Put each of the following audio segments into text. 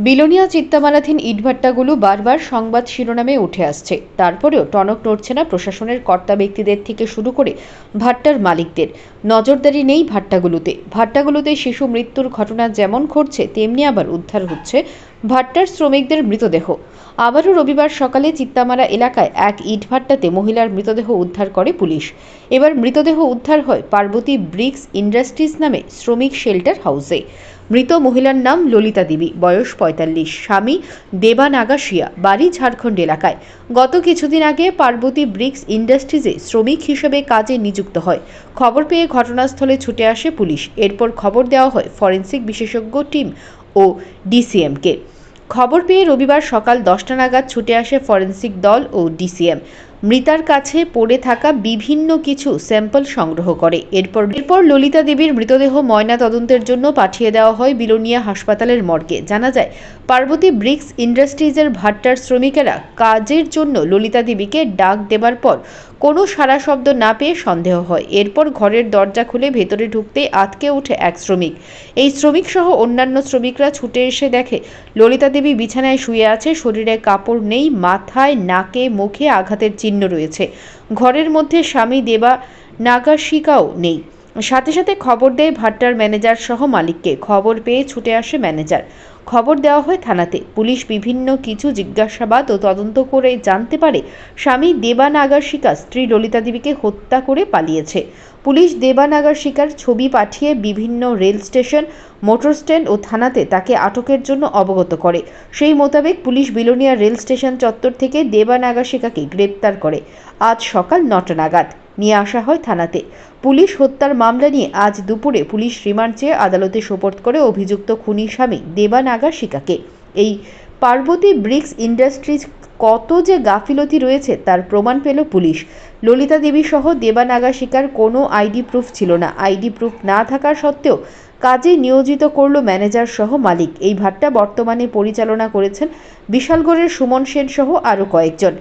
বিলোনিয়া চিত্তামারাধীন ইটভাট্টাগুলো বারবার সংবাদ শিরোনামে উঠে আসছে। তারপরেও টনক নড়ছে না প্রশাসনের কর্তা ব্যক্তিদের থেকে শুরু করে ভাট্টার মালিকদের। নজরদারি নেই ভাট্টাগুলোতে শিশু মৃত্যুর ঘটনা যেমন ঘটছে, তেমনি আবার উদ্ধার হচ্ছে ভাট্টার শ্রমিকদের মৃতদেহ। আবারও রবিবার সকালে চিত্তামারা এলাকায় এক ইটভাট্টাতে মহিলার মৃতদেহ উদ্ধার করে পুলিশ। এবার মৃতদেহ উদ্ধার হয় পার্বতী ব্রিক্স ইন্ডাস্ট্রিজ নামে শ্রমিক শেল্টার হাউসে। মৃত মহিলার নাম ললিতা দেবী, বয়স ৪৫, স্বামী দেবানাগাশিয়া, বাড়ি ঝাড়খণ্ড এলাকায়। গত কিছুদিন আগে পার্বতী ব্রিক্স ইন্ডাস্ট্রিজে শ্রমিক হিসেবে কাজে নিযুক্ত হয়। খবর পেয়ে ঘটনাস্থলে ছুটে আসে পুলিশ। এরপর খবর দেওয়া হয় ফরেনসিক বিশেষজ্ঞ টিম ও ডিসিএমকে। খবর পেয়ে রবিবার সকাল 10টা নাগাদ ছুটে আসে ফরেনসিক দল ও ডিসিএম। মৃতার কাছে পড়ে থাকা বিভিন্ন কিছু স্যাম্পল সংগ্রহ করে। এরপর ললিতা দেবীর মৃতদেহ ময়না তদন্তের জন্য পাঠিয়ে দেওয়া হয় বিলোনিয়া হাসপাতালের মর্গে। জানা যায়, পার্বতী ব্রিক্স ইন্ডাস্ট্রিজের ভাট্টার শ্রমিকেরা কাজের জন্য ললিতা দেবীকে ডাক দেবার পর কোনো সাড়া শব্দ না পেয়ে সন্দেহ হয়। এরপর ঘরের দরজা খুলে ভেতরে ঢুকতেই আঁতকে ওঠে এক শ্রমিক। এই শ্রমিক সহ অন্যান্য শ্রমিকরা ছুটে এসে দেখে ললিতা দেবী বিছানায় শুয়ে আছে, শরীরে কাপড় নেই, মাথায়, নাকে, মুখে আঘাতের চিহ্ন রয়েছে। ঘরের মধ্যে স্বামী দেবা নাগাশিকাও নেই। সাথে সাথে খবর দেয় ভাট্টার ম্যানেজার সহ মালিককে। খবর পেয়ে ছুটে আসে ম্যানেজার। খবর দেওয়া হয় থানাতে। পুলিশ বিভিন্ন কিছু জিজ্ঞাসাবাদ ও তদন্ত করে জানতে পারে স্বামী দেবানাগাশিকা স্ত্রী ললিতা দেবীকে হত্যা করে পালিয়েছে। পুলিশ দেবানাগাশিকার ছবি পাঠিয়ে বিভিন্ন রেল স্টেশন, মোটর স্ট্যান্ড ও থানাতে তাকে আটকের জন্য অবগত করে। সেই মোতাবেক পুলিশ বিলোনিয়া রেল স্টেশন চত্বর থেকে দেবানাগাশিকাকে গ্রেপ্তার করে। আজ সকাল 9টা নাগাদ নিয়ে আসা হয় থানাতে। পুলিশ হত্যার মামলা নিয়ে আজ দুপুরে পুলিশ রিমান্ড চেয়ে আদালতে সোপর্দ করে অভিযুক্ত খুনি স্বামী দেবানাগাশিকাকে। এই পার্বতী ব্রিক্স ইন্ডাস্ট্রিজ কত যে গাফিলতি রয়েছে তার প্রমাণ পেল পুলিশ। ললিতা দেবী সহ দেবানাগাশিকার কোনো আইডি প্রুফ ছিল না। আইডি প্রুফ না থাকা সত্ত্বেও কাজে নিয়োজিত করল ম্যানেজার সহ মালিক। এই ভাট্টা বর্তমানে পরিচালনা করেছেন বিশালগড়ের সুমন সেন সহ আরও কয়েকজন।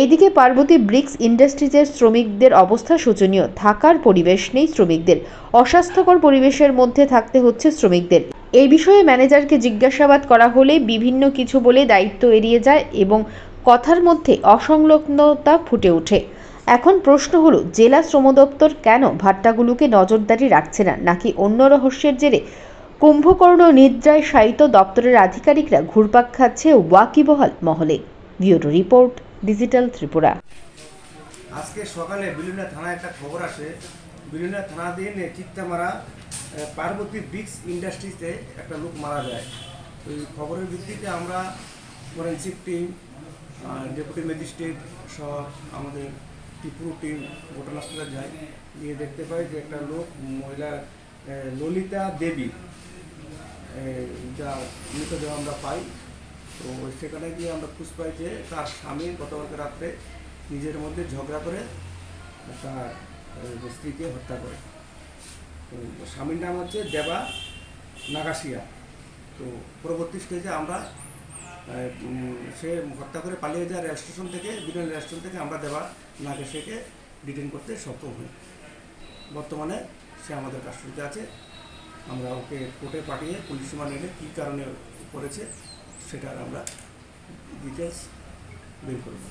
এইদিকে পার্বতী ব্রিক্স ইন্ডাস্ট্রিজের শ্রমিকদের অবস্থা শোচনীয়। থাকার পরিবেশ নেই শ্রমিকদের। অস্বাস্থ্যকর পরিবেশের মধ্যে থাকতে হচ্ছে শ্রমিকদের। এই বিষয়ে ম্যানেজারকে জিজ্ঞাসাবাদ করা হলে বিভিন্ন কিছু বলে দায়িত্ব এড়িয়ে যায় এবং কথার মধ্যে অসংলগ্নতা ফুটে ওঠে। এখন প্রশ্ন হলো, জেলা শ্রম দপ্তর কেন ভাট্টাগুলোকে নজরদারি রাখছে না, নাকি অন্য রহস্যের জেরে কুম্ভকর্ণ নিদ্রায় শায়িত দপ্তরের আধিকারিকরা ঘুরপাক খাচ্ছে ওয়াকিবহাল মহলে? Bureau report, digital Tripura. আজকে সকালে বিলোনিয়া থানায় একটা খবর আসে। বিলোনিয়া থানাধীন চিত্তামারা পার্বতী ব্রিক্স ইন্ডাস্ট্রিতে একটা লোক মারা যায়। ওই খবরের ভিত্তিতে আমরা ফরেনসিক টিম, ডেপুটি ম্যাজিস্ট্রেট সহ আমাদের ত্রিপুরা টিম ঘটনাস্থলে যায়। গিয়ে দেখতে পাই যে একটা লোক, মহিলা ললিতা দেবী, যা মৃতদেহ আমরা পাই। তো সেখানে গিয়ে আমরা খোঁজ পাই যে তার স্বামী গতকালকে রাত্রে নিজের মধ্যে ঝগড়া করে তার স্ত্রীকে হত্যা করে। তো স্বামীর নাম হচ্ছে দেবা নাগাশিয়া। তো পরবর্তী স্টেজে আমরা সে হত্যা করে পালিয়ে যায় রেল স্টেশন থেকে, বিনোদন রেল স্টেশন থেকে আমরা দেবা নাগাশিয়াকে ডিটেইন করতে সক্ষম হই। বর্তমানে সে আমাদের কাস্টডিতে আছে। আমরা ওকে কোর্টে পাঠিয়ে পুলিশ রিমান্ড নিলে কী কারণে করেছে সেটার আমরা ডিটেলস বের করব।